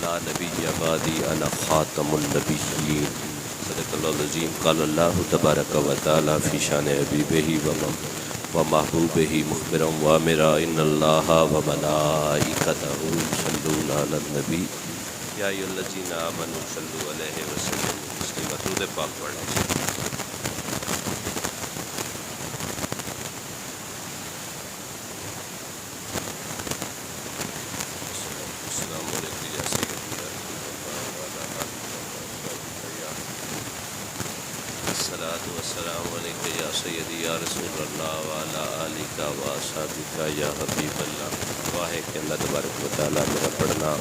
لا نبی بعدی انا خاتم النبیین صدق اللہ العظیم قال اللہ تبارک و تعالی فی شان حبیبہ و محبوبہ مخبرا وامرا ان اللہ و ملائکتہ یصلون علی النبی یا ایھا الذین آمنوا صلوا علیہ وسلم تسلیما۔ درود پاک پڑھ لیجیے۔ السلام علیکم یا سیدی یا رسول اللہ وعلی آلک و اصحابک یا حبیب اللہ۔ دعا ہے کہ اللہ تبارک و تعالیٰ میرا پڑھنا،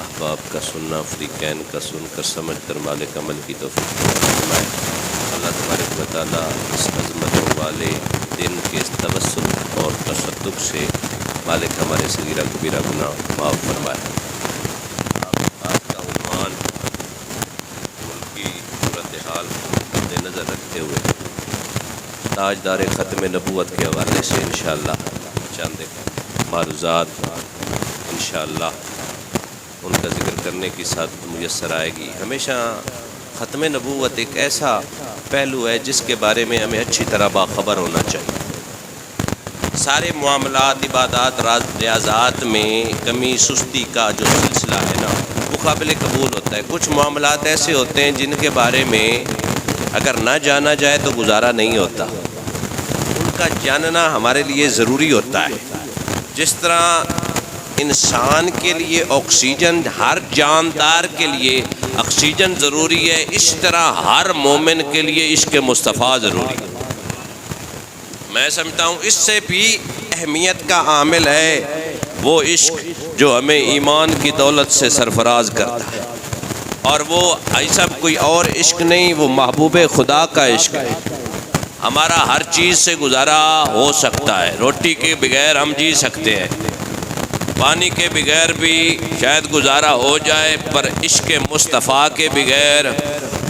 احباب کا سننا، فریقین کا سن کر سمجھ کر مالک عمل کی توفیق فرمائے۔ اللہ تبارک و تعالیٰ اس عظمتوں والے دن کے اس توسط اور تصدق سے مالک ہمارے صغیرہ کبیرہ گناہ معاف فرمائے۔ آج کا عنوان ملک کی صورتحال نظر رکھتے ہوئے تاجدار ختم نبوت کے حوالے سے انشاءاللہ چند معروضات انشاءاللہ ان کا ذکر کرنے کی سعادت میسر آئے گی۔ ہمیشہ ختم نبوت ایک ایسا پہلو ہے جس کے بارے میں ہمیں اچھی طرح باخبر ہونا چاہیے۔ سارے معاملات، عبادات، ریاضات میں کمی سستی کا جو سلسلہ ہے نا وہ قابل قبول ہوتا ہے۔ کچھ معاملات ایسے ہوتے ہیں جن کے بارے میں اگر نہ جانا جائے تو گزارا نہیں ہوتا، ان کا جاننا ہمارے لیے ضروری ہوتا ہے۔ جس طرح انسان کے لیے آکسیجن، ہر جاندار کے لیے آکسیجن ضروری ہے، اس طرح ہر مومن کے لیے عشق مصطفیٰ ضروری ہے۔ میں سمجھتا ہوں اس سے بھی اہمیت کا عامل ہے وہ عشق جو ہمیں ایمان کی دولت سے سرفراز کرتا ہے، اور وہ ایسا کوئی اور عشق نہیں، وہ محبوب خدا کا عشق ہے۔ ہمارا ہر چیز سے گزارا ہو سکتا ہے، روٹی کے بغیر ہم جی سکتے ہیں، پانی کے بغیر بھی شاید گزارا ہو جائے، پر عشق مصطفیٰ کے بغیر،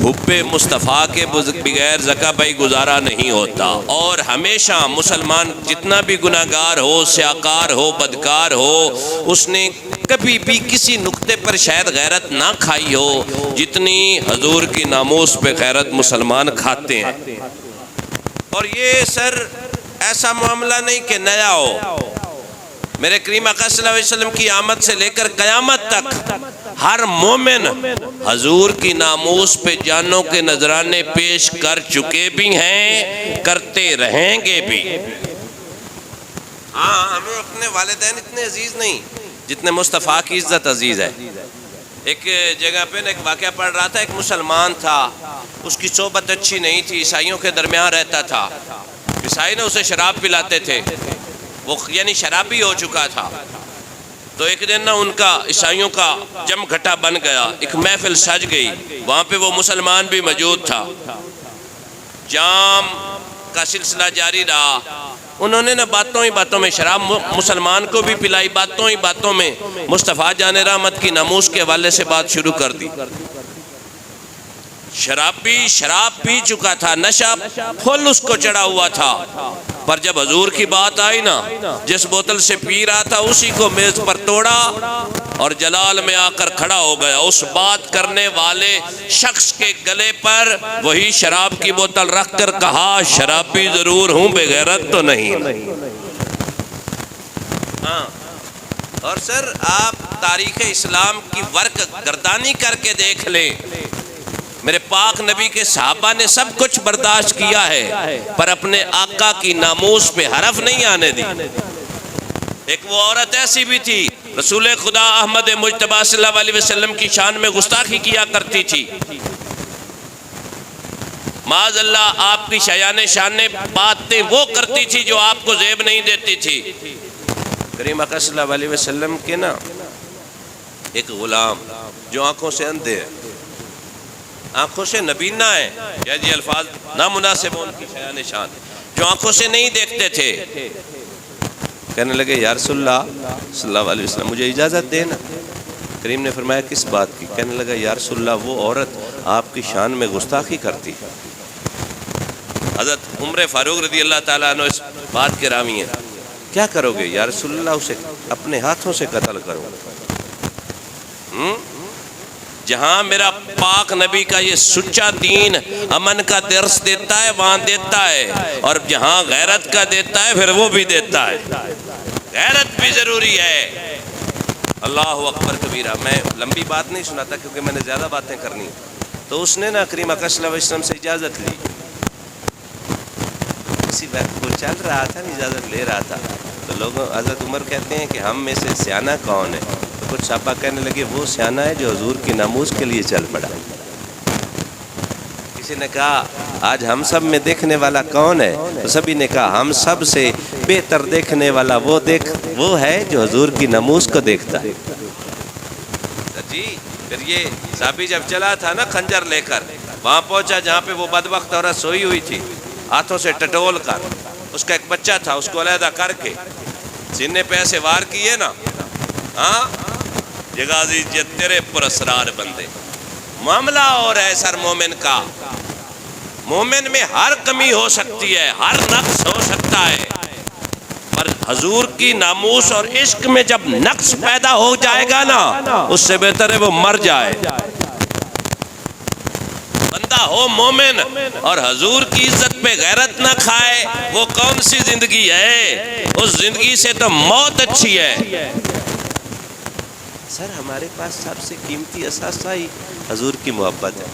حب مصطفیٰ کے بغیر زکا بھائی گزارا نہیں ہوتا۔ اور ہمیشہ مسلمان جتنا بھی گناہ گار ہو، سیاکار ہو، بدکار ہو، اس نے کبھی بھی کسی نقطے پر شاید غیرت نہ کھائی ہو جتنی حضور کی ناموس پہ غیرت مسلمان کھاتے ہیں۔ اور یہ سر ایسا معاملہ نہیں کہ نیا ہو، میرے کریم آقا صلی اللہ علیہ وسلم کی آمد سے لے کر قیامت تک ہر مومن حضور کی ناموس پہ جانوں کے نذرانے پیش کر چکے بھی ہیں، کرتے رہیں گے بھی۔ ہاں، ہمیں اپنے والدین اتنے عزیز نہیں جتنے مصطفیٰ کی عزت عزیز ہے۔ ایک جگہ پہ ایک واقعہ پڑھ رہا تھا، ایک مسلمان تھا، اس کی صحبت اچھی نہیں تھی، عیسائیوں کے درمیان رہتا تھا، عیسائی نے اسے شراب پلاتے تھے، وہ یعنی شرابی ہو چکا تھا۔ تو ایک دن نا ان کا عیسائیوں کا جم گھٹا بن گیا، ایک محفل سج گئی، وہاں پہ وہ مسلمان بھی موجود تھا، جام کا سلسلہ جاری رہا۔ انہوں نے نا باتوں ہی باتوں میں شراب مسلمان کو بھی پلائی، باتوں ہی باتوں میں مصطفیٰ جان رحمت کی ناموس کے حوالے سے بات شروع کر دی۔ شرابی شراب پی چکا تھا، نشہ پھل اس کو چڑھا ہوا تھا، پر جب حضور کی بات آئی نا، جس بوتل سے پی رہا تھا اسی کو میز پر توڑا اور جلال میں آ کر کھڑا ہو گیا۔ اس بات کرنے والے شخص کے گلے پر وہی شراب کی بوتل رکھ کر کہا، شرابی ضرور ہوں، بے غیرت تو نہیں۔ ہاں، اور سر آپ تاریخ اسلام کی ورق گردانی کر کے دیکھ لیں، میرے پاک نبی کے صحابہ نے سب کچھ برداشت کیا ہے، پر اپنے آقا کی ناموس پہ حرف نہیں آنے دی۔ ایک وہ عورت ایسی بھی تھی، رسول خدا احمد مجتبیٰ صلی اللہ علیہ وسلم کی شان میں گستاخی کیا کرتی تھی۔ معاذ اللہ آپ کی شایان شان باتیں وہ کرتی تھی جو آپ کو زیب نہیں دیتی تھی۔ کریم آقا صلی اللہ علیہ وسلم کے نا ایک غلام جو آنکھوں سے اندھے ہے، آنکھوں سے نبینہ ہے، یہ الفاظ نامناسب ان کی شایان شان، جو آنکھوں سے نہیں دیکھتے تھے، کہنے لگے یا رسول اللہ صلی اللہ علیہ وسلم مجھے اجازت دینا۔ کریم نے فرمایا کس بات کی؟ کہنے لگا یا رسول اللہ وہ عورت آپ کی شان میں گستاخی کرتی۔ حضرت عمر فاروق رضی اللہ تعالیٰ عنہ اس بات کے راوی ہیں، کیا کرو گے؟ یا رسول اللہ اسے اپنے ہاتھوں سے قتل کرو۔ جہاں میرا پاک نبی کا یہ سچا دین امن کا درس دیتا ہے وہاں دیتا ہے، اور جہاں غیرت کا دیتا ہے پھر وہ بھی دیتا ہے، غیرت بھی ضروری ہے۔ اللہ اکبر کبیرہ۔ میں لمبی بات نہیں سناتا کیونکہ میں نے زیادہ باتیں کرنی، تو اس نے نا کریم اکرم صلی اللہ علیہ وسلم سے اجازت لی، اسی وقت وہ چل رہا تھا، اجازت لے رہا تھا، تو لوگ حضرت عمر کہتے ہیں کہ ہم میں سے سیانہ کون ہے؟ تو کچھ صحابہ کہنے لگے وہ سیانہ ہے جو حضور کی ناموس کے لیے چل پڑا۔ کسی نے کہا آج ہم سب میں دیکھنے والا کون ہے؟ تو سبھی نے کہا ہم سب سے بہتر دیکھنے والا وہ ہے جو حضور کی ناموس کو دیکھتا ہے۔ جی پھر یہ صحابی جب چلا تھا نا خنجر لے کر، وہاں پہنچا جہاں پہ وہ بدبخت عورت سوئی ہوئی تھی، ہاتھوں سے ٹٹول کر، اس کا ایک بچہ تھا، اس کو علیحدہ کر کے سینے پہ ایسے وار کیے نا، ہاں یہ غازی جت تیرے پر اسرار بندے۔ معاملہ اور ہے سر مومن کا، مومن میں ہر کمی ہو سکتی ہے، ہر نقص ہو سکتا ہے، پر حضور کی ناموس اور عشق میں جب نقص پیدا ہو جائے گا نا، اس سے بہتر ہے وہ مر جائے۔ بندہ ہو مومن اور حضور کی عزت پہ غیرت نہ کھائے، وہ کون سی زندگی ہے؟ اس زندگی سے تو موت اچھی ہے۔ سر ہمارے پاس سب سے قیمتی اثاثہ ہی حضور کی محبت ہے،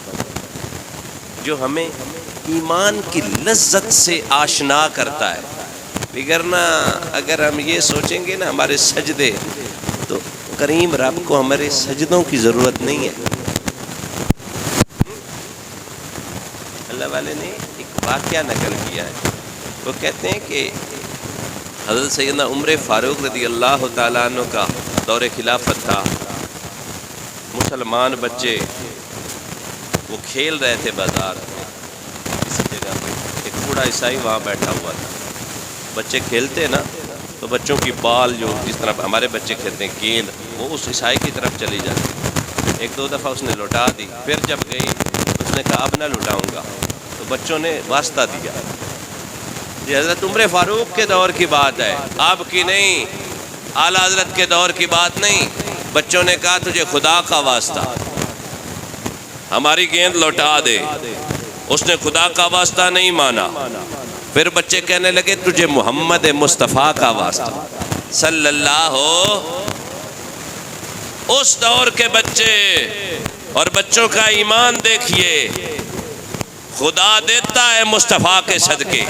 جو ہمیں ایمان کی لذت سے آشنا کرتا ہے۔ بگرنا اگر ہم یہ سوچیں گے نا ہمارے سجدے، تو کریم رب کو ہمارے سجدوں کی ضرورت نہیں ہے۔ اللہ والے نے ایک واقعہ نقل کیا ہے، وہ کہتے ہیں کہ حضرت سیدنا عمر فاروق رضی اللہ تعالیٰ عنہ کا دور خلافت تھا، مسلمان بچے وہ کھیل رہے تھے بازار میں، کسی جگہ پہ ایک بوڑھا عیسائی وہاں بیٹھا ہوا تھا۔ بچے کھیلتے نا تو بچوں کی بال جو جس طرح ہمارے بچے کھیلتے ہیں گیند، وہ اس عیسائی کی طرف چلی جاتی۔ ایک دو دفعہ اس نے لوٹا دی، پھر جب گئی اس نے کہا اب نہ لوٹاؤں گا، تو بچوں نے واسطہ دیا۔ یہ حضرت عمر فاروق کے دور کی بات ہے، آپ کی نہیں، اعلیٰ حضرت کے دور کی بات نہیں۔ بچوں نے کہا تجھے خدا کا واسطہ ہماری گیند لوٹا دے، اس نے خدا کا واسطہ نہیں مانا۔ پھر بچے کہنے لگے تجھے محمد مصطفیٰ کا واسطہ صلی اللہ ہو۔ اس دور کے بچے اور بچوں کا ایمان دیکھیے، خدا دیتا ہے مصطفیٰ کے صدقے۔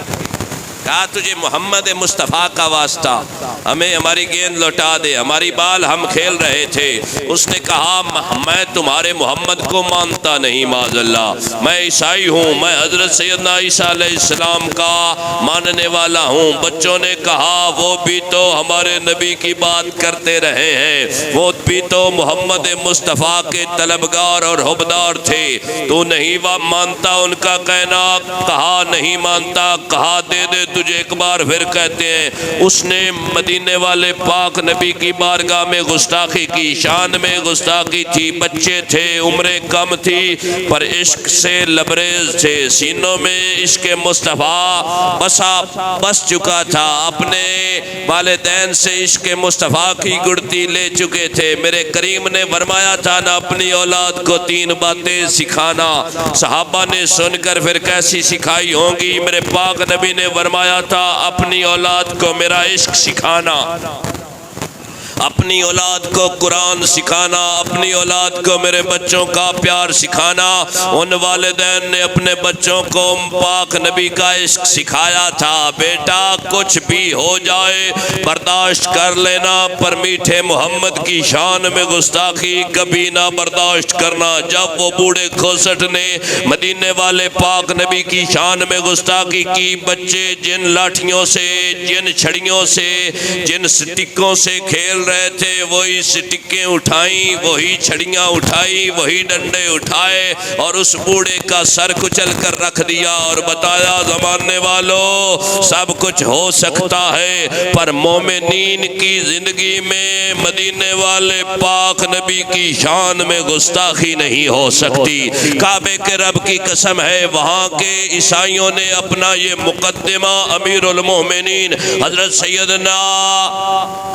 کہا تجھے محمد مصطفیٰ کا واسطہ ہمیں ہماری گیند لوٹا دے، ہماری بال ہم کھیل رہے تھے۔ اس نے کہا میں تمہارے محمد کو مانتا نہیں، معاذ اللہ، میں عیسائی ہوں، میں حضرت سیدنا عیسیٰ علیہ السلام کا ماننے والا ہوں۔ بچوں نے کہا وہ بھی تو ہمارے نبی کی بات کرتے رہے ہیں، وہ بھی تو محمد مصطفیٰ کے طلبگار اور حبدار تھے، تو نہیں وہ مانتا ان کا کہنا؟ کہا نہیں مانتا۔ کہا دے دے تجھے ایک بار پھر کہتے ہیں۔ اس نے مدینے والے پاک نبی کی بارگاہ میں گستاخی کی، شان میں گستاخی تھی، بچے تھے، عمریں کم تھی، پر عشق سے لبریز تھے، سینوں میں عشق مصطفیٰ بس چکا تھا، اپنے والدین سے عشق مصطفیٰ کی گڑتی لے چکے تھے۔ میرے کریم نے فرمایا تھا نا اپنی اولاد کو 3 باتیں سکھانا، صحابہ نے سن کر پھر کیسی سکھائی ہوں گی؟ میرے پاک نبی نے فرمایا تھا اپنی اولاد کو میرا عشق سکھانا، اپنی اولاد کو قرآن سکھانا، اپنی اولاد کو میرے بچوں کا پیار سکھانا۔ ان والدین نے اپنے بچوں کو پاک نبی کا عشق سکھایا تھا، بیٹا کچھ بھی ہو جائے برداشت کر لینا، پر میٹھے محمد کی شان میں گستاخی کبھی نہ برداشت کرنا۔ جب وہ بوڑھے کھوسٹ نے مدینے والے پاک نبی کی شان میں گستاخی کی، بچے جن لاٹھیوں سے، جن چھڑیوں سے، جن سٹکوں سے کھیل رہے تھے، وہی سٹکیں اٹھائیں، وہی چھڑیاں اٹھائی، وہی ڈنڈے اٹھائے، اور اس بوڑھے کا سر کچل کر رکھ دیا اور بتایا زمانے والوں سب کچھ ہو سکتا ہے، پر مومنین کی زندگی میں مدینے والے پاک نبی کی شان میں گستاخی نہیں ہو سکتی۔ کعبے کے رب کی قسم ہے، وہاں کے عیسائیوں نے اپنا یہ مقدمہ امیر المومنین حضرت سیدنا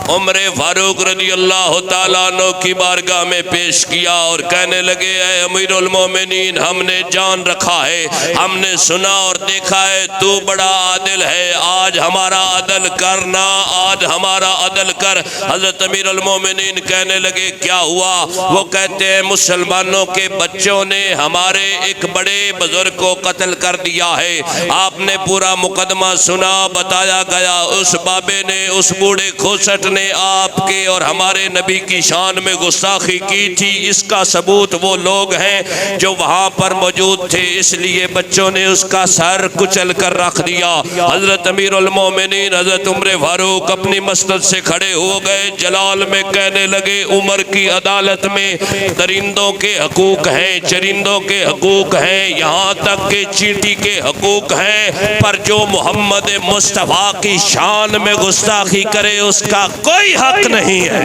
عمر فاروق فاروق رضی اللہ تعالیٰ عنہ کی بارگاہ میں پیش کیا اور کہنے لگے اے امیر المومنین ہم نے جان رکھا ہے، ہم نے سنا اور دیکھا ہے تو بڑا عادل ہے، آج ہمارا عدل کرنا، آج ہمارا عدل کر۔ حضرت امیر المومنین کہنے لگے کیا ہوا؟ وہ کہتے ہیں مسلمانوں کے بچوں نے ہمارے ایک بڑے بزرگ کو قتل کر دیا ہے۔ آپ نے پورا مقدمہ سنا، بتایا گیا اس بابے نے، اس بوڑھے کھوسٹ نے آپ کے اور ہمارے نبی کی شان میں گستاخی کی تھی، اس کا ثبوت وہ لوگ ہیں جو وہاں پر موجود تھے، اس لیے بچوں نے اس کا سر کچل کر رکھ دیا۔ حضرت امیر المومنین حضرت عمر فاروق اپنی مسند سے کھڑے ہو گئے، جلال میں کہنے لگے عمر کی عدالت میں درندوں کے حقوق ہیں، چرندوں کے حقوق ہیں، یہاں تک کہ چینٹی کے حقوق ہیں، پر جو محمد مصطفیٰ کی شان میں گستاخی کرے اس کا کوئی حق نہیں ہے۔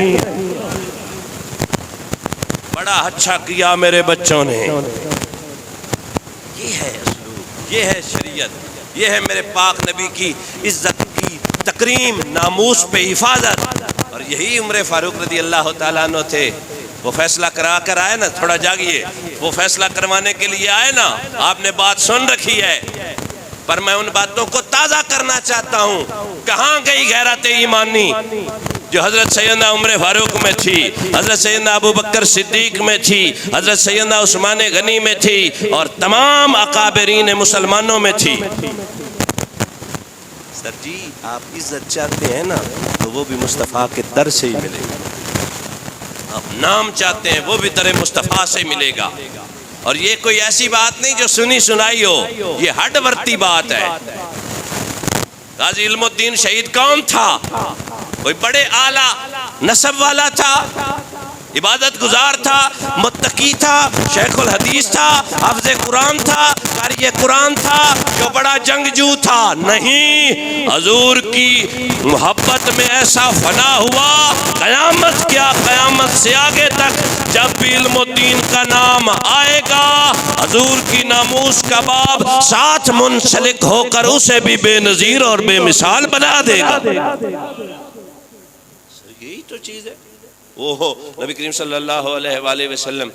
بڑا اچھا کیا میرے بچوں نے۔ یہ ہے اسلوب، یہ ہے شریعت، یہ ہے میرے پاک نبی کی عزت کی تکریم، ناموس پہ حفاظت۔ اور یہی عمر فاروق رضی اللہ تعالیٰ عنہ تھے۔ وہ فیصلہ کرا کر آئے نا، تھوڑا جاگیے، وہ فیصلہ کروانے کے لیے آئے نا، آپ نے بات سن رکھی ہے پر میں ان باتوں کو تازہ کرنا چاہتا ہوں۔ کہاں گئی غیرت ایمانی جو حضرت سیدنا عمر فاروق میں تھی، حضرت سیدنا ابو بکر صدیق میں تھی، حضرت سیدنا عثمان غنی میں تھی اور تمام اکابرین مسلمانوں میں تھی؟ سر جی آپ عزت چاہتے ہیں نا تو وہ بھی مصطفیٰ کے در سے ہی ملے گا، آپ نام چاہتے ہیں وہ بھی در مصطفیٰ سے ملے گا۔ اور یہ کوئی ایسی بات نہیں جو سنی سنائی ہو، یہ ہڈ ورتی بات ہے۔ غازی علم الدین شہید کون تھا؟ کوئی بڑے اعلیٰ نسب والا تھا، عبادت گزار تھا، متقی تھا، شیخ الحدیث تھا، حافظ قرآن تھا، قاری قرآن تھا، جو بڑا جنگجو تھا؟ نہیں، حضور کی محبت میں ایسا فنا ہوا، قیامت کیا قیامت سے آگے تک جب بھی علم الدین کا نام آئے گا حضور کی ناموس کا باب ساتھ منسلک ہو کر اسے بھی بے نظیر اور بے مثال بنا دے گا۔ یہی تو چیز ہے۔ وہ نبی کریم صلی اللہ علیہ وآلہ وسلم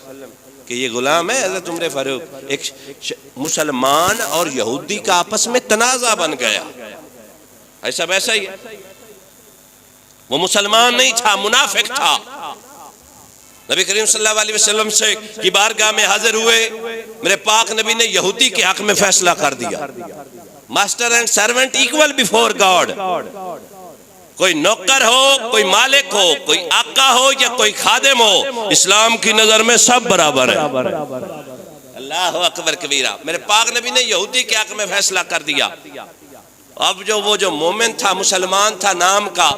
کہ یہ غلام ہے حضرت عمر فاروق، ایک مسلمان اور یہودی کا آپس میں تنازع بن گیا، ایسا ویسا ہی ہے۔ وہ مسلمان نہیں تھا، منافق تھا۔ نبی کریم صلی اللہ علیہ وسلم سے کی بارگاہ میں حاضر ہوئے، میرے پاک نبی نے یہودی کے حق میں فیصلہ کر دیا۔ Master and servant equal before God, کوئی نوکر ہو، کوئی مالک ہو، کوئی آقا ہو یا کوئی خادم ہو، اسلام کی نظر میں سب برابر ہے۔ اللہ اکبر کبیرہ۔ میرے پاک نبی نے یہودی کے حق میں فیصلہ کر دیا۔ اب جو وہ جو مومن تھا، مسلمان تھا نام کا،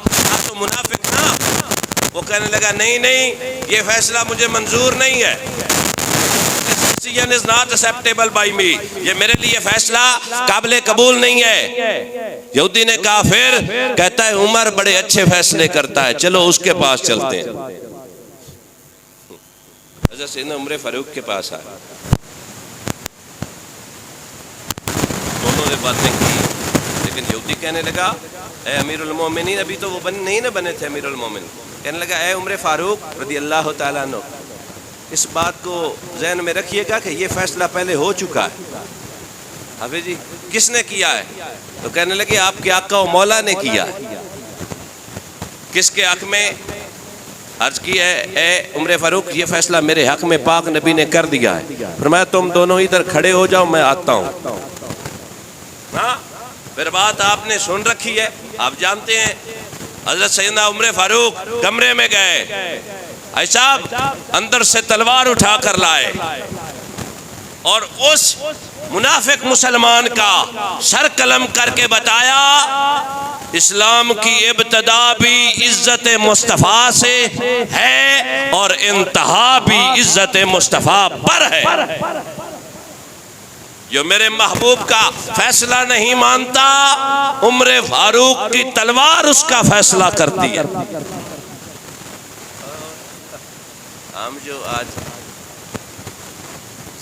تو منافق تھا، وہ کہنے لگا نہیں نہیں یہ فیصلہ مجھے منظور نہیں ہے، is not acceptable by me، یہ میرے لیے فیصلہ قابل قبول نہیں ہے۔ یہودی نے کہا پھر؟ کہتا ہے عمر بڑے اچھے فیصلے کرتا ہے، چلو اس کے پاس چلتے ہیں۔ حضرت سیدنا عمر فاروق کے پاس آئے، دونوں نے باتیں کی، لیکن یہودی کہنے لگا اے امیر المومنین، ابھی تو وہ نہیں بنے تھے امیر المومنین، کہنے لگا اے عمر فاروق رضی اللہ تعالیٰ عنہ، اس بات کو ذہن میں رکھیے گا کہ یہ فیصلہ پہلے ہو چکا ہے۔ حافظ جی کس نے کیا ہے؟ تو کہنے لگے آپ کے آقا و مولا نے کیا ہے۔ کس کے حق میں؟ عرض کی ہے اے عمر فاروق یہ فیصلہ میرے حق میں پاک نبی نے کر دیا ہے۔ فرمایا تم دونوں ادھر کھڑے ہو جاؤ، میں آتا ہوں۔ ہاں پھر بات آپ نے سن رکھی ہے، آپ جانتے ہیں حضرت سیدنا عمر فاروق کمرے میں گئے، بھائی صاحب اندر سے تلوار اٹھا کر لائے اور اس منافق مسلمان کا سر قلم کر کے بتایا اسلام کی ابتدا بھی عزت مصطفیٰ سے ہے اور انتہا بھی عزت مصطفیٰ پر ہے۔ جو میرے محبوب کا فیصلہ نہیں مانتا، عمر فاروق کی تلوار اس کا فیصلہ کرتی ہے۔ ہم جو آج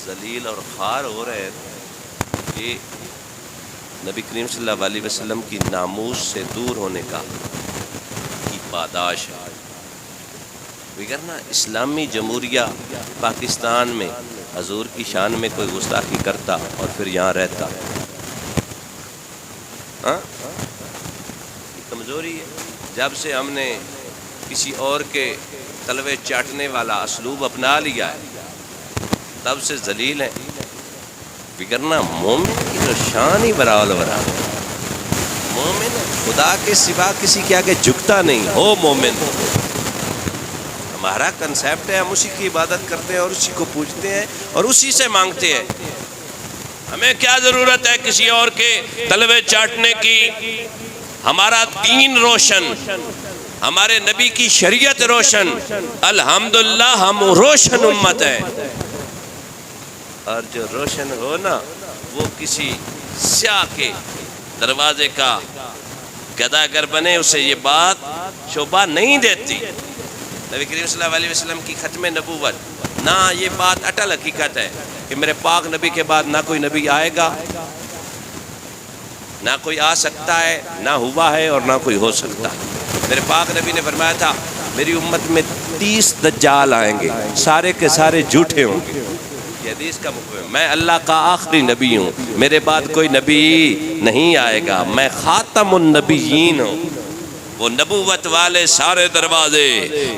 ذلیل اور خوار ہو رہے ہیں، یہ نبی کریم صلی اللہ علیہ وسلم کی ناموس سے دور ہونے کا کی پاداش ہے۔ وگرنہ اسلامی جمہوریہ پاکستان میں حضور کی شان میں کوئی گستاخی کرتا اور پھر یہاں رہتا، ہاں یہ کمزوری ہے۔ جب سے ہم نے کسی اور کے تلوے چاٹنے والا اسلوب اپنا لیا ہے تب سے ذلیل ہیں، وگرنہ مومن کی تو شان ہی برابر برابر۔ مومن خدا کے سوا کسی کے آگے جھکتا نہیں ہو مومن۔ ہمارا کنسیپٹ ہے، ہم اسی کی عبادت کرتے ہیں اور اسی کو پوجتے ہیں اور اسی سے مانگتے ہیں۔ ہمیں کیا ضرورت ہے کسی اور کے تلوے چاٹنے کی؟ ہمارا دین روشن، ہمارے نبی کی شریعت روشن، الحمدللہ ہم روشن امت ہے۔ اور جو روشن ہو نا وہ کسی سیاہ کے دروازے کا گدا اگر بنے اسے یہ بات شوبہ نہیں دیتی۔ نبی کریم صلی اللہ علیہ وسلم کی ختم نبوت، نہ یہ بات اٹل حقیقت ہے کہ میرے پاک نبی کے بعد نہ کوئی نبی آئے گا، نہ کوئی آ سکتا ہے، نہ ہوا ہے اور نہ کوئی ہو سکتا ہے۔ میرے پاک نبی نے فرمایا تھا میری امت میں 30 دجال آئیں گے، سارے کے سارے جھوٹے ہوں گے۔ یہ حدیث کا مفہوم ہے، میں اللہ کا آخری نبی ہوں، میرے بعد کوئی نبی نہیں آئے گا، میں خاتم النبیین ہوں۔ وہ نبوت والے سارے دروازے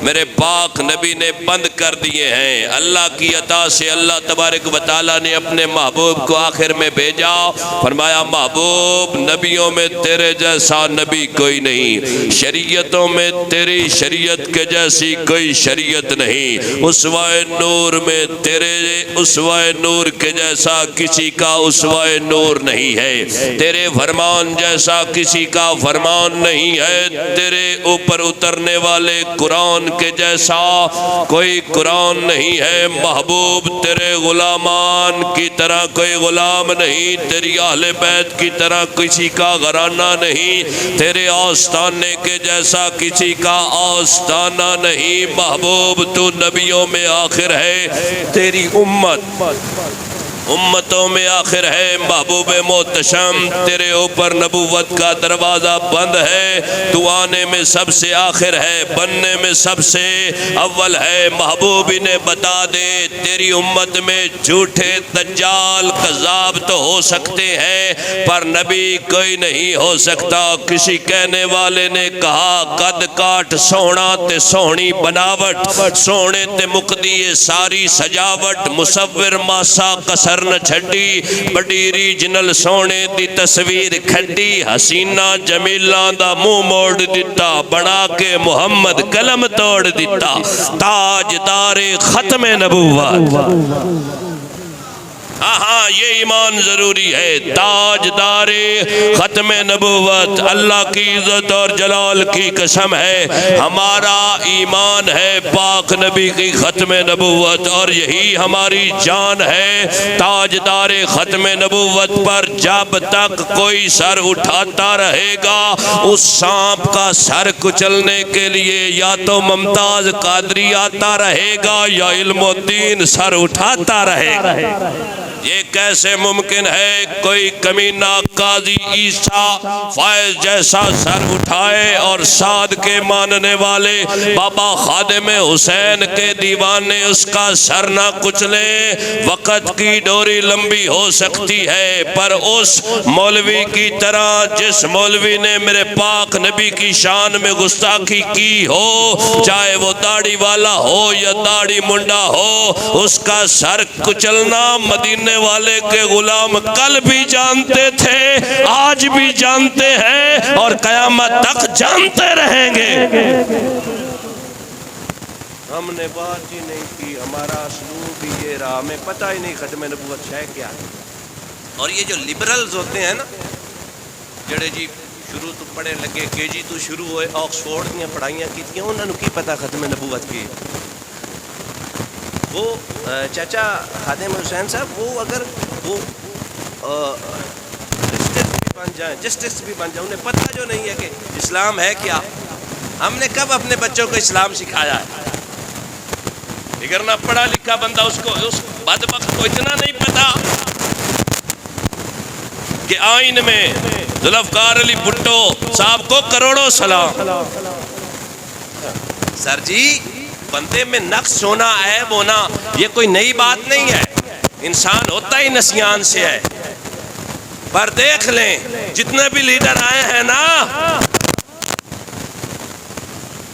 میرے پاک نبی نے بند کر دیے ہیں۔ اللہ کی عطا سے اللہ تبارک و تعالیٰ نے اپنے محبوب کو آخر میں بھیجا، فرمایا محبوب نبیوں میں تیرے جیسا نبی کوئی نہیں، شریعتوں میں تیری شریعت کے جیسی کوئی شریعت نہیں، اسوہ نور میں تیرے اسوہ نور کے جیسا کسی کا اسوہ نور نہیں ہے، تیرے فرمان جیسا کسی کا فرمان نہیں ہے، تیرے اوپر اترنے والے قرآن کے جیسا کوئی قرآن نہیں ہے۔ محبوب تیرے غلامان کی طرح کوئی غلام نہیں، تیری اہل بیت کی طرح کسی کا گھرانہ نہیں، تیرے آستانے کے جیسا کسی کا آستانہ نہیں۔ محبوب تو نبیوں میں آخر ہے، تیری امتوں میں آخر ہے۔ محبوب محتشم تیرے اوپر نبوت کا دروازہ بند ہے، تو آنے میں سب سے آخر ہے، بننے میں سب سے اول ہے۔ محبوب انہیں بتا دے تیری امت میں جھوٹے دجال کذاب تو ہو سکتے ہیں پر نبی کوئی نہیں ہو سکتا۔ کسی کہنے والے نے کہا قد کاٹ سونا تے سونی بناوٹ، سونے تے مقدی ساری سجاوٹ، مصور ماسا کسر نہ چھڈی، بڑی ریجنل سونے دی تصویر کھڈی، حسینہ جمیلہ دا منہ موڑ دیتا، بنا کے محمد قلم توڑ دیتا، تاجدار ختم نبوت۔ ہاں یہ ایمان ضروری ہے، تاجدار ختم نبوت۔ اللہ کی عزت اور جلال کی قسم ہے ہمارا ایمان ہے پاک نبی کی ختم نبوت، اور یہی ہماری جان ہے۔ تاجدار ختم نبوت پر جب تک کوئی سر اٹھاتا رہے گا، اس سانپ کا سر کچلنے کے لیے یا تو ممتاز قادری آتا رہے گا یا علم الدین سر اٹھاتا رہے گا۔ یہ کیسے ممکن ہے کوئی کمینہ قاضی عیسیٰ فائز جیسا سر اٹھائے اور سعد کے ماننے والے بابا خادم حسین کے دیوانے اس کا سر نہ کچلیں؟ وقت کی ڈوری لمبی ہو سکتی ہے پر اس مولوی کی طرح جس مولوی نے میرے پاک نبی کی شان میں گستاخی کی ہو، چاہے وہ داڑھی والا ہو یا داڑھی منڈا ہو، اس کا سر کچلنا مدینے والے کے غلام کل بھی جانتے تھے، آج بھی جانتے ہیں اور قیامت تک جانتے رہیں گے۔ ہم نے بات ہی نہیں کی، ہمارا اسلوب بھی یہ رہا، ہمیں پتہ ہی نہیں ختم نبوت ہے کیا ہے۔ اور یہ جو لبرلز ہوتے ہیں نا جڑے جی شروع تو پڑھے لگے کے جی تو شروع ہوئے آکسفورڈ دیا پڑھائیاں کی تھیں، انہوں نے کی پتہ ختم نبوت کی۔ وہ چاچا خادم حسین صاحب وہ اگر وہ جسٹس بھی بن جائیں، انہیں پتہ جو نہیں ہے کہ اسلام ہے کیا۔ ہم نے کب اپنے بچوں کو اسلام سکھایا ہے؟ اگر نہ پڑھا لکھا بندہ اس بدبخت کو اتنا نہیں پتا کہ آئین میں ذوالفقار علی بھٹو صاحب کو کروڑوں سلام۔ سر جی بندے میں نقص ہونا، عیب ہونا، یہ کوئی نئی بات نہیں ہے، انسان ہوتا ہی نسیان سے ہے۔ پر دیکھ لیں جتنے بھی لیڈر آئے ہیں نا،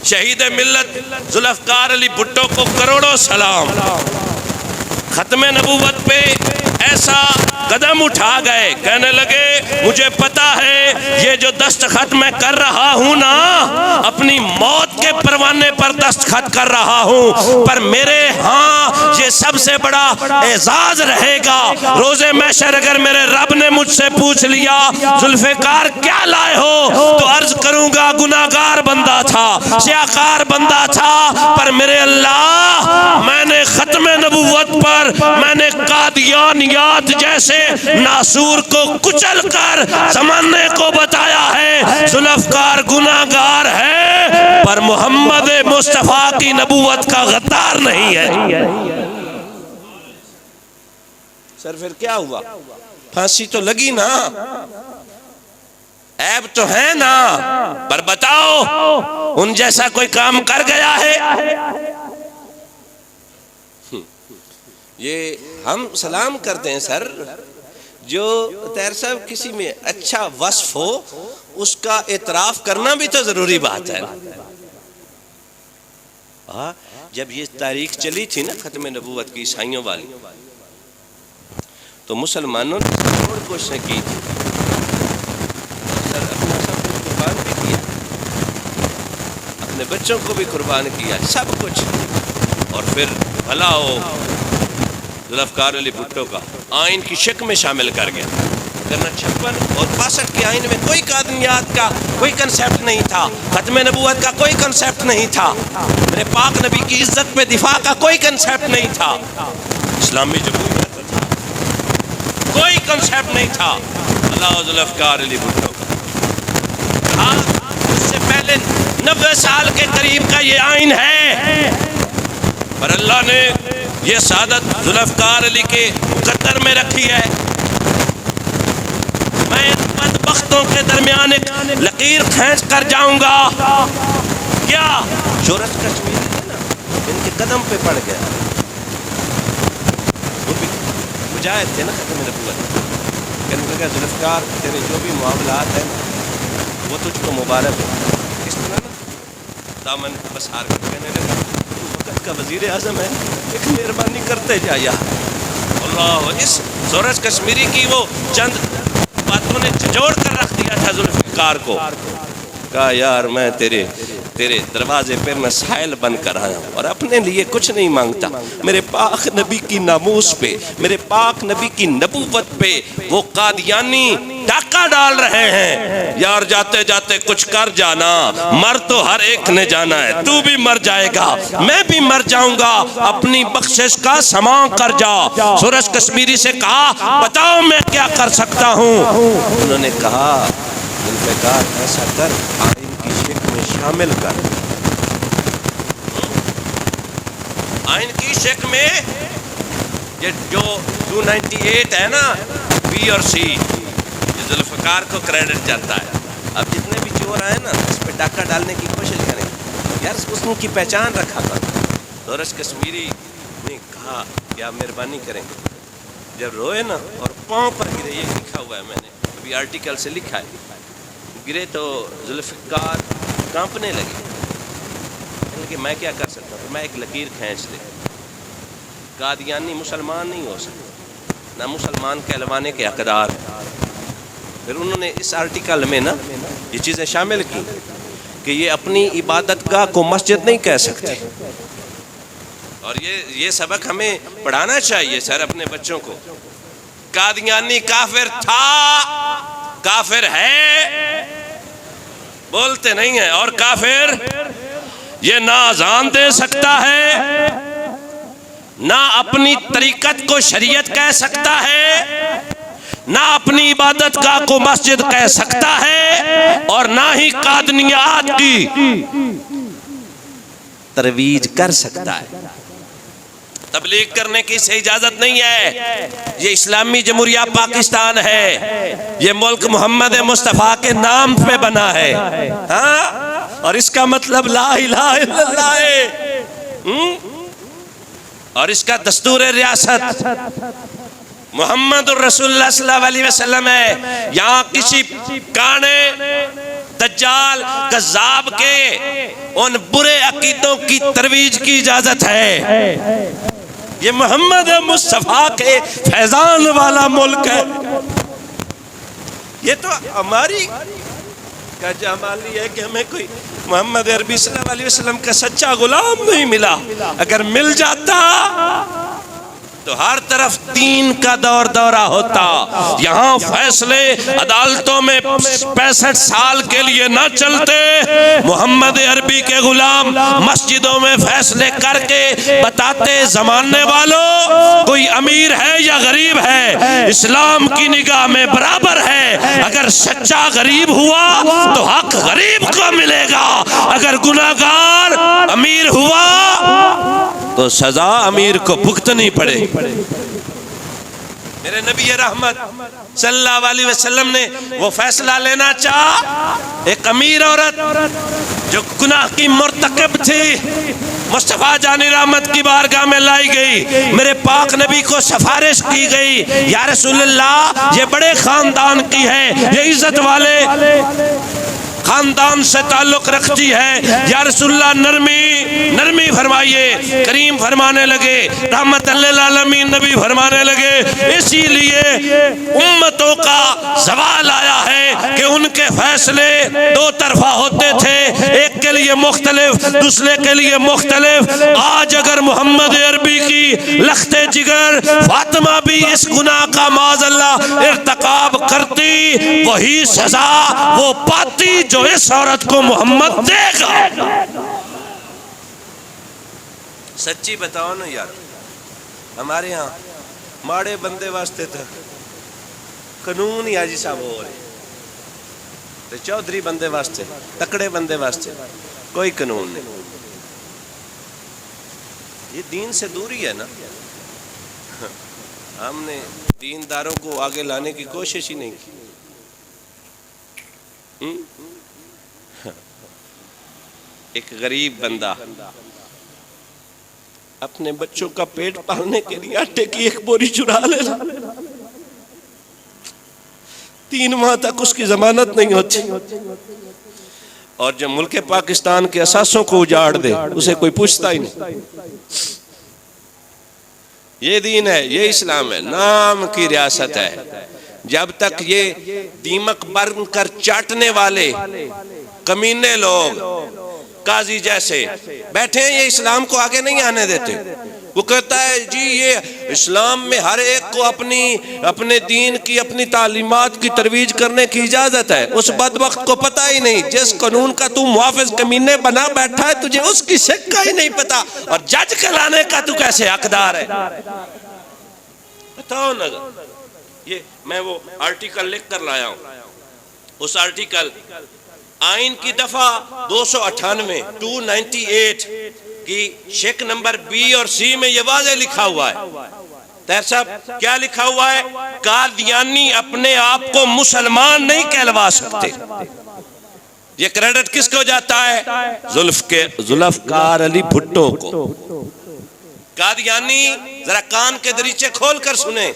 شہید ملت ذوالفقار علی بھٹو کو کروڑوں سلام، ختم نبوت پہ ایسا قدم اٹھا گئے، کہنے لگے مجھے پتا ہے یہ جو دستخط میں کر رہا ہوں نا، اپنی موت کے پروانے پر دستخط کر رہا ہوں، پر میرے ہاں یہ سب سے بڑا اعزاز رہے گا روز محشر اگر میرے رب نے مجھ سے پوچھ لیا ذوالفقار کیا لائے ہو، تو عرض کروں گا گناہگار بندہ تھا، سیاہکار بندہ تھا، پر میرے اللہ میں نے ختم نبوت پر میں نے قادیانیات جیسے ناسور کو کچل کر زمانے کو بتایا ہے ذوالفقار گناہگار ہے، پر محمد مصطفیٰ کی نبوت کا غدار نہیں ہے۔ سر پھر کیا ہوا؟ پھانسی تو لگی نا، عیب تو ہے نا، پر بتاؤ ان جیسا کوئی کام کر گیا ہے؟ یہ ہم سلام کرتے ہیں سر، جو طاہر صاحب کسی میں اچھا وصف ہو اس کا اعتراف کرنا بھی تو ضروری بات ہے۔ جب یہ تاریخ چلی تھی نا ختم نبوت کی عیسائیوں والی، تو مسلمانوں نے بڑی کوششیں کی تھی، سر اپنا سب کچھ قربان بھی کیا، اپنے بچوں کو بھی قربان کیا، سب کچھ، اور پھر بھلا ہو ذوالفقار علی بھٹو کا آئین کی شک میں شامل کر گیا، ورنہ 56 اور 62 کے آئین میں کوئی قادیانیات کا کوئی کنسیپٹ نہیں تھا، ختم نبوت کا کوئی کنسیپٹ نہیں تھا، میرے پاک نبی کی عزت پہ دفاع کا کوئی کنسیپٹ نہیں تھا، اسلامی جمہوریت تھا، کوئی کنسیپٹ نہیں تھا۔ اللہ ذوالفقار علی بھٹو کا اس سے پہلے 90 سال کے قریب کا یہ آئین ہے، پر اللہ نے یہ سعادت ذوالفقار علی کے مقدر میں رکھی ہے۔ میں ان بدبختوں کے درمیان ایک لکیر کھینچ کر جاؤں گا، کیا شورش کشمیری ہے نا، ان کے قدم پہ پڑ گیا، وہ بھی مجاہد تھے نا ختم نبوت، کہنے لگا ذوالفقار تیرے جو بھی معاملات ہیں وہ تجھ کو مبارک ہو، اس طرح نا دامن بسار کر کہنے لگا وقت کا وزیر اعظم ہے، ایک مہربانی کرتے جا یار اللہ۔ اس شورش کشمیری کی وہ چند باتوں نے جھنجھوڑ کر رکھ دیا تھا ذوالفقار کو، کہا یار میں تیرے دروازے پہ میں سائل بن کر آیا ہوں اور اپنے لیے کچھ نہیں مانگتا، میرے پاک نبی کی ناموس پہ، میرے پاک نبی کی نبوت پہ وہ قادیانی ڈاکہ ڈال رہے ہیں، یار جاتے جاتے کچھ کر جانا، مر تو ہر ایک نے جانا ہے، تو بھی مر جائے گا، میں بھی مر جاؤں گا، اپنی بخشش کا سماع کر جا۔ شورش کشمیری سے کہا بتاؤ میں کیا کر سکتا ہوں؟ انہوں نے کہا ذوالفقار ایسا کر، آئین کی شک میں شامل کر، آئین کی شک میں یہ جو 298 ہے نا بی اور سی، یہ ذوالفقار کو کریڈٹ جاتا ہے۔ اب جتنے بھی چور آئے نا اس پہ ڈاکہ ڈالنے کی کوشش کریں، یار اس کی پہچان رکھا تھا۔ شورش کشمیری نے کہا کیا مہربانی کریں، جب روئے نا اور پاؤں پر گرے، یہ لکھا ہوا ہے میں نے ابھی آرٹیکل سے لکھا ہے، گرے تو ذوالفقار کانپنے لگے، کہنے لگے میں کیا کر سکتا ہوں، میں ایک لکیر کھینچ دے، قادیانی مسلمان نہیں ہو سکتا، نہ مسلمان کہلوانے کے حقدار۔ پھر انہوں نے اس آرٹیکل میں نا یہ چیزیں شامل کی کہ یہ اپنی عبادت گاہ کو مسجد نہیں کہہ سکتے، اور یہ سبق ہمیں پڑھانا چاہیے سر اپنے بچوں کو۔ قادیانی کافر تھا، کافر ہے، بولتے نہیں ہیں، اور کافر یہ نہ اذان دے سکتا ہے، نہ اپنی طریقت کو شریعت کہہ سکتا ہے، نہ اپنی عبادت گاہ کو مسجد کہہ سکتا ہے، اور نہ ہی قادیانیات کی ترویج کر سکتا ہے۔ تبلیغ کرنے کی اسے اجازت نہیں ہے، یہ اسلامی جمہوریہ پاکستان ہے، یہ ملک محمد مصطفیٰ کے نام پہ بنا ہے، ہاں، اور اس کا مطلب لا الہ الا اللہ ہے، اور اس کا دستور ریاست محمد الرسول اللہ صلی اللہ علیہ وسلم ہے. یہاں کسی کانے دجال کذاب کے ان برے عقیدوں کی ترویج کی اجازت ہے. یہ محمد مصطفیٰ کے فیضان والا ملک ہے. یہ تو ہماری کا جمالی ہے کہ ہمیں کوئی محمد عربی صلی اللہ علیہ وسلم کا سچا غلام نہیں ملا. اگر مل جاتا تو ہر طرف دین کا دورہ ہوتا. یہاں فیصلے عدالتوں میں 65 سال کے لیے نہ چلتے. محمد عربی کے غلام مسجدوں میں فیصلے کر کے بتاتے زمانے والوں کوئی امیر ہے یا غریب ہے اسلام کی نگاہ میں برابر ہے. اگر سچا غریب ہوا تو حق غریب کو ملے گا. اگر گناہگار امیر ہوا تو سزا امیر کو بھگتنی پڑے. میرے نبی رحمت صلی اللہ علیہ وسلم نے وہ فیصلہ لینا چاہا. ایک امیر عورت جو گناہ کی مرتکب تھی مصطفیٰ جان رحمت کی بارگاہ میں لائی گئی. میرے پاک نبی کو سفارش کی گئی, یا رسول اللہ یہ بڑے خاندان کی ہے, یہ عزت والے خاندان سے تعلق رکھتی ہے, یا رسول اللہ نرمی فرمائیے. کریم فرمانے لگے, رحمت للعالمین نبی فرمانے لگے اسی لیے امتوں کا زوال آیا ہے کہ ان کے فیصلے دو طرفہ ہوتے تھے, ایک کے لیے مختلف دوسرے کے لیے مختلف. آج اگر محمد عربی کی لخت جگر فاطمہ بھی اس گناہ کا معاذ اللہ ارتکاب کرتی, وہی سزا وہ پاتی جو اس عورت کو محمد دے گا. سچی بتاؤ نا یار, ہمارے ہاں ماڑے بندے واسطے تھا قانون ہی حاجی صاحب ہو رہے, چودھری بندے واسطے تکڑے بندے واسطے کوئی قانون نہیں. یہ دین سے دوری ہے نا. ہم نے دینداروں کو آگے لانے کی کوشش ہی نہیں کی. ایک غریب بندہ اپنے بچوں کا پیٹ پالنے کے لیے آٹے کی ایک بوری چرا لینا, 3 ماہ تک اس کی ضمانت نہیں ہوتی, اور جب ملک پاکستان کے اساسوں کو اجاڑ دے اسے کوئی پوچھتا ہی نہیں. یہ دین ہے, یہ اسلام ہے, نام کی ریاست ہے. جب تک یہ دیمک بن کر چاٹنے والے کمینے لوگ قاضی جیسے بیٹھے ہیں, یہ اسلام کو آگے نہیں آنے دیتے. وہ کہتا ہے جی یہ اسلام میں ہر ایک کو اپنے دین کی اپنی تعلیمات کی ترویج کرنے کی اجازت ہے. اس بدبخت کو پتہ ہی نہیں, جس قانون کا تو محافظ کمینے بنا بیٹھا ہے تجھے اس کی شک کا ہی نہیں پتا, اور جج کہلانے کا تو کیسے حقدار ہے. بتاؤ نا. یہ میں وہ آرٹیکل لکھ کر لایا ہوں. اس آرٹیکل آئین کی دفعہ 298 298 کی شک نمبر بی اور سی میں یہ واضح لکھا ہوا ہے. طاہر صاحب کیا لکھا ہوا ہے؟ قادیانی اپنے آپ کو مسلمان نہیں کہلوا سکتے. یہ کریڈٹ کس کو جاتا ہے؟ ذوالفقار علی بھٹو کو. قادیانی, ذرا کان کے دریچے کھول کر سنیں,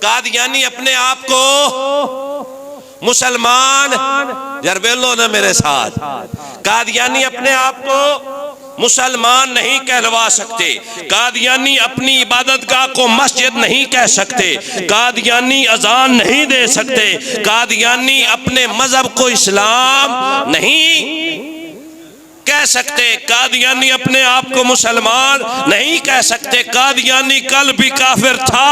قادیانی اپنے آپ کو مسلمان, یار بیلو نا میرے ساتھ, قادیانی اپنے آپ کو مسلمان نہیں کہلوا سکتے. قادیانی اپنی عبادت گاہ کو مسجد نہیں کہہ سکتے. قادیانی اذان نہیں دے سکتے. قادیانی اپنے مذہب کو اسلام نہیں کہہ سکتے. قادیانی اپنے آپ کو مسلمان نہیں کہہ سکتے. قادیانی کل بھی کافر تھا,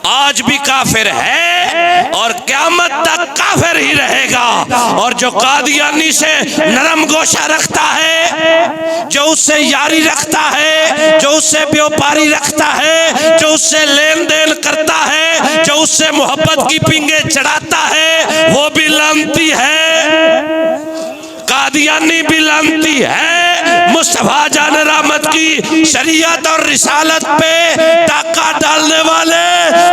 آج بھی کافر ہے, اور قیامت تک کافر ہی رہے گا. اور جو قادیانی سے نرم گوشہ رکھتا ہے, جو اس سے یاری رکھتا ہے, جو اس سے بیوپاری رکھتا ہے, جو اس سے لین دین کرتا ہے, جو اس سے محبت کی پنگے چڑھاتا ہے, وہ بھی لعنتی ہے. قادیانی بھی لعنتی ہے. مصطفیٰ جان رحمت کی شریعت اور رسالت پہ ڈاکہ ڈالنے والے,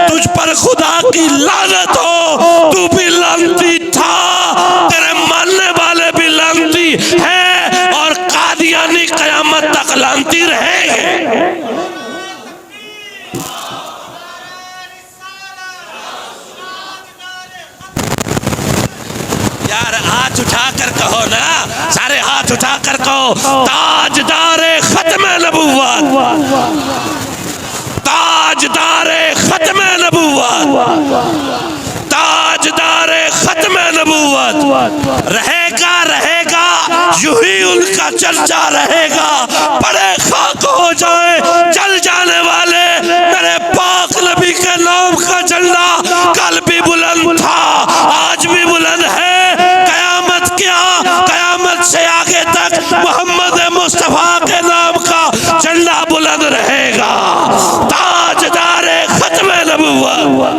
تجھ پر خدا کی لعنت ہو, تو بھی لعنتی تھا, تیرے ماننے والے بھی لعنتی ہیں, اور قادیانی یعنی قیامت تک لانتی رہیں گے۔ یار ہاتھ اٹھا کر کہو نا، سارے ہاتھ اٹھا کر کہو، تاجدار ختم نبوت، تاجدار ختم نبوت، تاجدار ختم نبوت رہے گا، رہے گا، یوں ہی ان کا چرچا رہے گا، بڑے خاک ہو جائیں جل جانے والے میرے پاک نبی کے نام کا جھنڈا کل بھی بلند تھا، آج بھی بلند ہے، قیامت کیا، قیامت سے آگے تک محمد مصطفیٰ کے نام کا جھنڈا بلند رہے گا، تاجدار ختم نبوت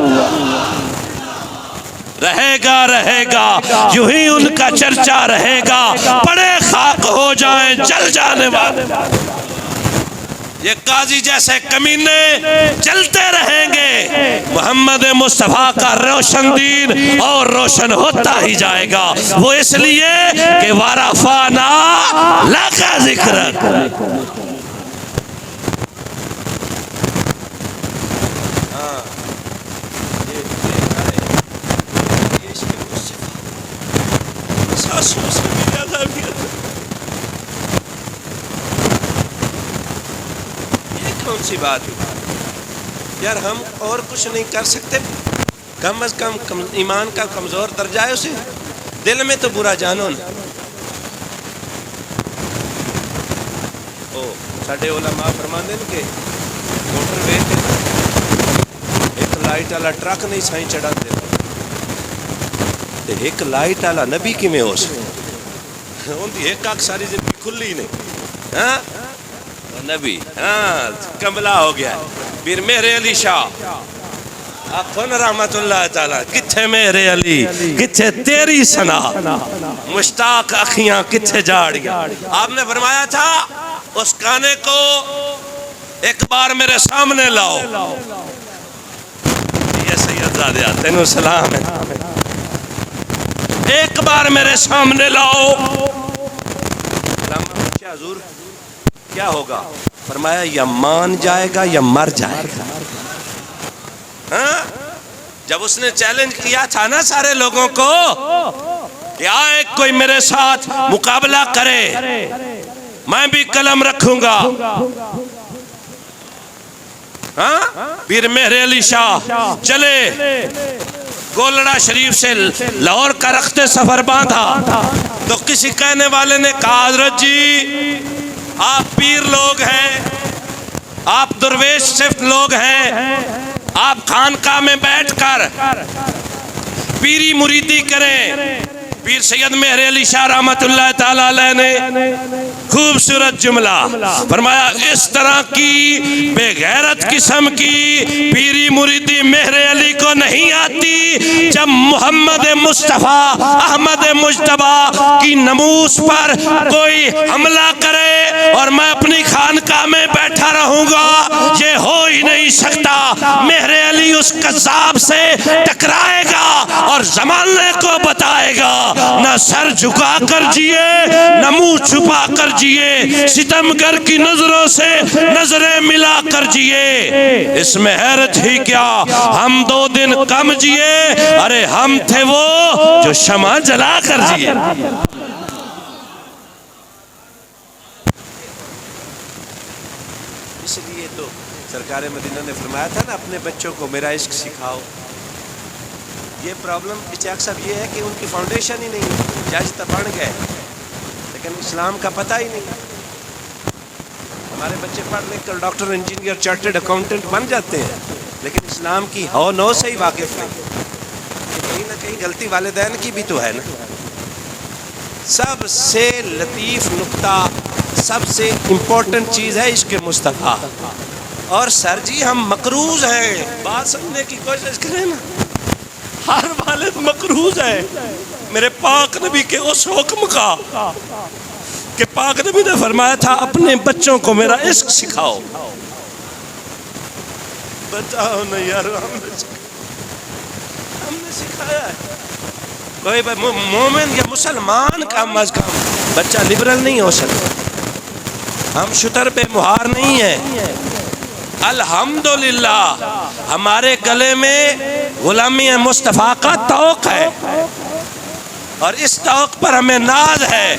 رہے گا، رہے گا، یوں ہی ان کا چرچا رہے گا، بڑے خاک ہو جائیں جل جانے والے، یہ قاضی جیسے کمینے چلتے رہیں گے، محمد مصطفیٰ کا روشن دین اور روشن ہوتا ہی جائے گا، وہ اس لیے کہ وَرَفَعْنَا لَكَ ذِكْرَكَ۔ یہ کون سی بات ہے یار، ہم اور کچھ نہیں کر سکتے، کم از کم ایمان کا کمزور درجہ ہے، اسے دل میں تو برا جانو نا۔ ساڈے علماء فرماندے ہیں کہ موٹر وے ایک لائٹ والا ٹرک نہیں سائیں چڑھا دے، ایک لائٹ والا نبی کیویں ہو سکتا، ان دی ایک اکھ ساری زندگی کھلی نہیں، ہاں نبی، ہاں کملا ہو گیا ہے۔ پھر میرے علی شاہ آخون رحمت اللہ تعالیٰ، کتھے میرے علی، کتھے تیری ثنا، مشتاق اکھیاں کتھے جاڑیاں۔ آپ نے فرمایا تھا اس کانے کو ایک بار میرے سامنے لاؤ، یہ سید زادیہ تینوں سلام ہے، ایک بار میرے سامنے لاؤ۔ کیا حضور کیا ہوگا؟ فرمایا یا مان جائے گا یا مر جائے گا۔ ہاں جب اس نے چیلنج کیا تھا نا سارے لوگوں کو کہ آئے کوئی میرے ساتھ مقابلہ کرے، میں بھی قلم رکھوں گا، ہاں پھر میرے علی شاہ چلے، گولڑا شریف سے لاہور کا رخت سفر باندھا، تو کسی کہنے والے نے کہا حضرت جی آپ پیر لوگ ہیں، آپ درویش صفت لوگ ہیں، آپ خانقاہ میں بیٹھ کر پیری مریدی کریں۔ پیر سید مہر علی شاہ رحمت اللہ تعالیٰ علیہ نے خوبصورت جملہ فرمایا، اس طرح کی بے غیرت قسم کی پیری مریدی مہر علی کو نہیں آتی جب محمد مصطفیٰ احمد مجتبیٰ کی ناموس پر کوئی حملہ کرے اور میں اپنی خانقاہ میں بیٹھا رہوں گا، یہ ہو ہی نہیں سکتا۔ مہر علی اس قذاب سے ٹکرائے گا اور زمانے کو بتائے گا، نہ سر جھکا کر جیے نہ منہ چھپا کر جیے، ستمگر کی نظروں سے نظریں ملا کر جیے۔ اس میں حیرت ہی کیا، ہم 2 دن کم جیے، ارے ہم تھے وہ جو شمع جلا کر جیے۔ اس لیے تو سرکار مدینہ نے فرمایا تھا نا اپنے بچوں کو میرا عشق سکھاؤ۔ یہ پرابلم اشتیاق صاحب یہ ہے کہ ان کی فاؤنڈیشن ہی نہیں، جج تو پڑھ گئے لیکن اسلام کا پتہ ہی نہیں۔ ہمارے بچے پڑھ لکھ کر ڈاکٹر، انجینئر، چارٹرڈ اکاؤنٹنٹ بن جاتے ہیں لیکن اسلام کی ہو نو سے ہی واقف نہیں۔ کہیں نہ کہیں غلطی والدین کی بھی تو ہے نا۔ سب سے لطیف نکتہ، سب سے امپورٹنٹ چیز ہے عشق مصطفیٰ، اور سر جی ہم مقروض ہیں، بات سمجھنے کی کوشش کریں نا، ہر والد مقروض ہے میرے پاک نبی کے اس حکم کا کہ پاک نبی نے فرمایا تھا اپنے بچوں کو میرا عشق سکھاؤ۔ بتاؤ نا یار، ہم نے سکھایا ہے۔ کوئی مومن یا مسلمان کا از کم بچہ لبرل نہیں ہو سکتا، ہم شتر پہ مہار نہیں ہیں، الحمدللہ ہمارے گلے میں غلامی مصطفیٰ کا طوق ہے، اور اس طوق پر ہمیں ناز ہے۔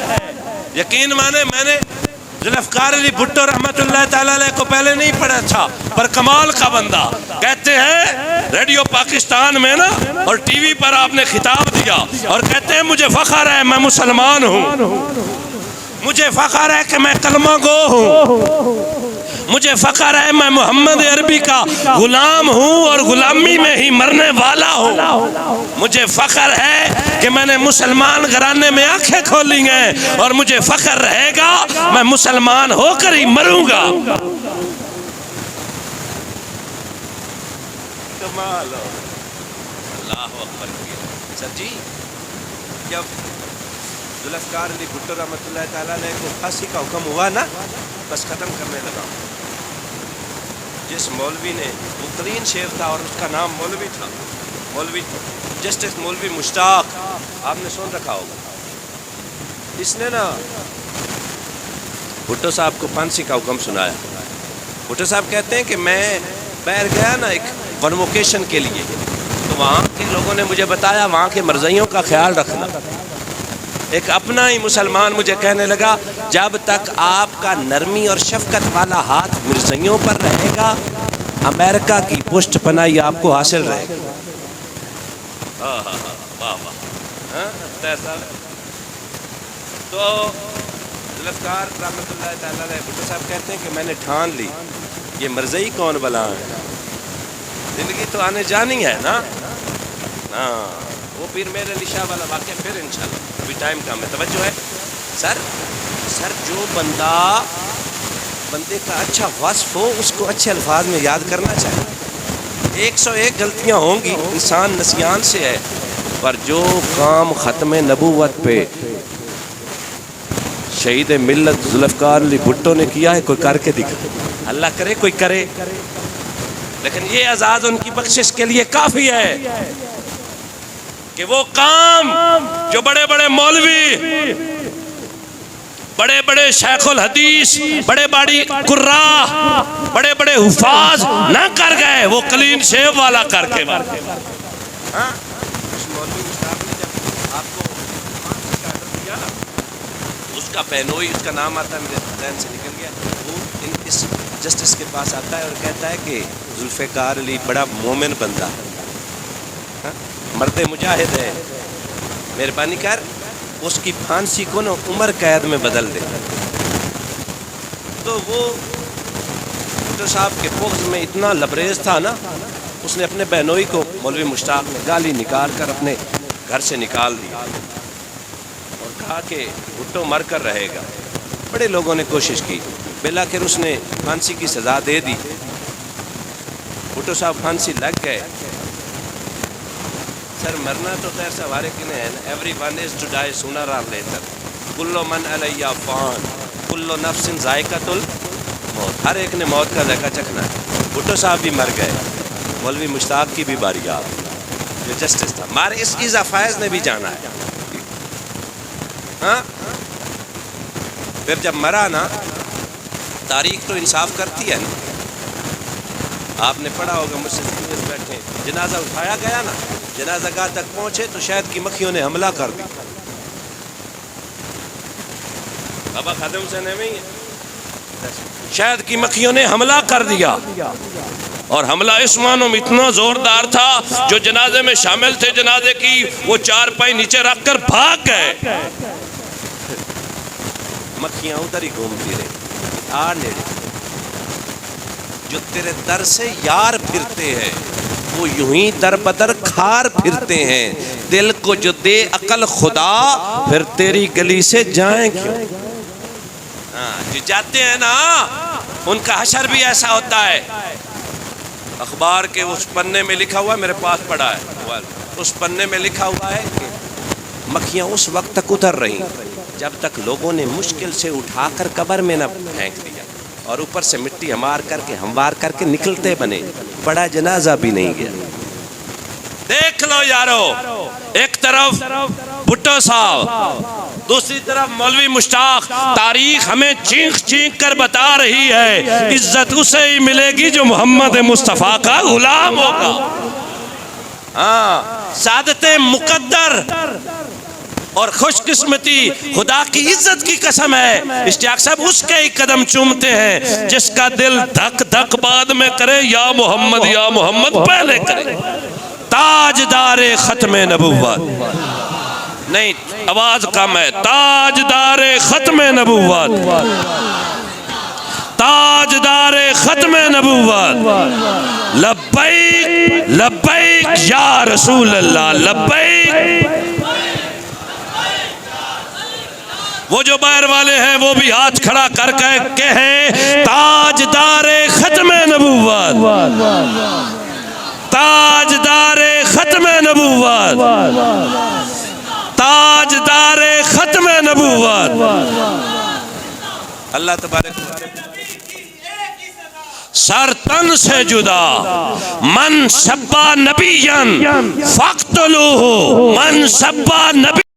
یقین مانے میں نے ذوالفقار علی بھٹو رحمت اللہ تعالیٰ علیہ کو پہلے نہیں پڑھا تھا، پر کمال کا بندہ، کہتے ہیں ریڈیو پاکستان میں نا اور ٹی وی پر آپ نے خطاب دیا اور کہتے ہیں مجھے فخر ہے میں مسلمان ہوں، مجھے فخر ہے کہ میں کلمہ گو ہوں، مجھے فخر ہے میں محمد عربی کا غلام ہوں اور غلامی میں ہی مرنے والا ہوں، مجھے فخر ہے کہ میں نے مسلمان گھرانے میں آنکھیں کھولی ہیں اور مجھے فخر رہے گا میں مسلمان ہو کر ہی مروں گا۔ کمال ہو، اللہ اکبر کیا۔ سر جی جب ذوالفقار علی بھٹو رحمۃ اللہ تعالیٰ علیہ کو پھانسی کا حکم ہوا نا، بس ختم کرنے لگا۔ جس مولوی نے، وہ کلین شیخ تھا اور اس کا نام مولوی تھا، مولوی جسٹس مولوی مشتاق، آپ نے سن رکھا ہوگا، اس نے نا بھٹو صاحب کو پھانسی کا حکم سنایا۔ بھٹو صاحب کہتے ہیں کہ میں باہر گیا نا ایک کنووکیشن کے لیے، تو وہاں کے لوگوں نے مجھے بتایا وہاں کے مرزائیوں کا خیال رکھنا۔ ایک اپنا ہی مسلمان مجھے کہنے لگا جب تک آپ کا نرمی اور شفقت والا ہاتھ مرزائیوں پر رہے گا امریکہ کی پشت پناہی آپ کو حاصل رہے گی۔ تو ذوالفقار رحمۃ اللہ تعالیٰ علیہ بھٹو صاحب کہتے ہیں کہ میں نے ٹھان لی یہ مرزائی کون بلا ہے، زندگی تو آنے جانی ہے نا۔ ہاں وہ پیر میرے علی شاہ والا واقعہ پھر انشاءاللہ، ابھی ٹائم کم ہے، توجہ ہے۔ سر جو بندے کا اچھا وصف ہو اس کو اچھے الفاظ میں یاد کرنا چاہیے۔ 101 غلطیاں ہوں گی، انسان نسیان سے ہے، پر جو کام ختم نبوت پہ شہید ملت ذوالفقار علی بھٹو نے کیا ہے، کوئی کر کے دکھا، اللہ کرے کوئی کرے، لیکن یہ اعزاز ان کی بخشش کے لیے کافی ہے کہ وہ کام جو بڑے بڑے مولوی، بڑے بڑے شیخ الحدیث، بڑے بڑی قراء، بڑے بڑے حفاظ نہ کر گئے، وہ کلین شیو والا کر کے مار گئے۔ اس مولوی مشتاق نے جب آپ کو پھانسی کا آرڈر دیا نا، اس کا بہنوئی، اس کا نام آتا ہے میرے ذہن سے نکل گیا، وہ اس جسٹس کے پاس آتا ہے اور کہتا ہے کہ ذوالفقار علی بڑا مومن بندہ ہے، مرد مجاہد ہے، مہربانی کر اس کی پھانسی کو نا عمر قید میں بدل دے۔ تو وہ بھٹو صاحب کے بغض میں اتنا لبریز تھا نا، اس نے اپنے بہنوئی کو مولوی مشتاق نے گالی نکال کر اپنے گھر سے نکال دی اور کہا کہ بھٹو مر کر رہے گا۔ بڑے لوگوں نے کوشش کی، بالآخر اس نے پھانسی کی سزا دے دی، بھٹو صاحب پھانسی لگ گئے۔ سر مرنا تو خیر سوارے کی نہیں ہے، everyone is to die sooner اور لیٹر، کل من علیہ فان، کل نفس ذائقۃ الموت، ہر ایک نے موت کا ذائقہ چکھنا ہے۔ بھٹو صاحب بھی مر گئے، مولوی مشتاق کی بھی باری آ گئی، جو جسٹس تھا، ہمارے اس عیزہ فائز نے بھی جانا ہے۔ ہاں پھر جب مرا نا، تاریخ تو انصاف کرتی ہے نا، آپ نے پڑھا ہوگا، مجھ سے سینئرز بیٹھے، جنازہ اٹھایا گیا نا، جنازہ گاہ تک پہنچے تو شہد کی مکھیوں نے حملہ کر دی۔ بابا خادم حسین میں ہی ہے، شہد کی مکھیوں نے حملہ کر دیا، اور حملہ اس معنوں میں اتنا زوردار تھا جو جنازے میں شامل تھے جنازے کی وہ چار پائی نیچے رکھ کر بھاگ گئے۔ مکھیاں ادھر ہی گھومتی رہی، آ نیڑے جو تیرے در سے یار پھرتے ہیں وہ یوں ہی در بدر کھار پھرتے ہیں، دل کو جو دے عقل خدا پھر تیری گلی سے جائیں کیوں۔ جو جاتے ہیں نا ان کا حشر بھی ایسا ہوتا ہے۔ اخبار کے اس پنے میں لکھا ہوا ہے، میرے پاس پڑا ہے، اس پنے میں لکھا ہوا ہے کہ مکھیاں اس وقت تک اتر رہی جب تک لوگوں نے مشکل سے اٹھا کر قبر میں نہ پھینک دیا اور اوپر سے مٹی ہموار کر کے نکلتے بنے، بڑا جنازہ بھی نہیں گیا۔ دیکھ لو یارو، ایک طرف بھٹو صاحب دوسری طرف مولوی مشتاق تاریخ ہمیں چینخ چینخ کر بتا رہی ہے عزت اسے ہی ملے گی جو محمد مصطفیٰ کا غلام ہوگا. ہاں سعادت مقدر اور خوش قسمتی خدا کی عزت کی قسم ہے اشتیاق صاحب اس کے ہی قدم چومتے ہیں جس کا دل دھک دھک بعد میں کرے یا محمد پہلے کرے. تاجدار ختم نبوت، نہیں آواز کم ہے، تاجدار ختم نبوت، تاجدار ختم نبوت، لبیک لبیک یا رسول اللہ، لبیک. وہ جو باہر والے ہیں وہ بھی ہاتھ کھڑا کر کے کہیں تاجدار ختم نبوت، تاجدار ختم نبوت، تاجدار ختم نبوت. اللہ تبارک سر تن سے جدا من سبا نبیًا فاقتلوہ، من سبا نبی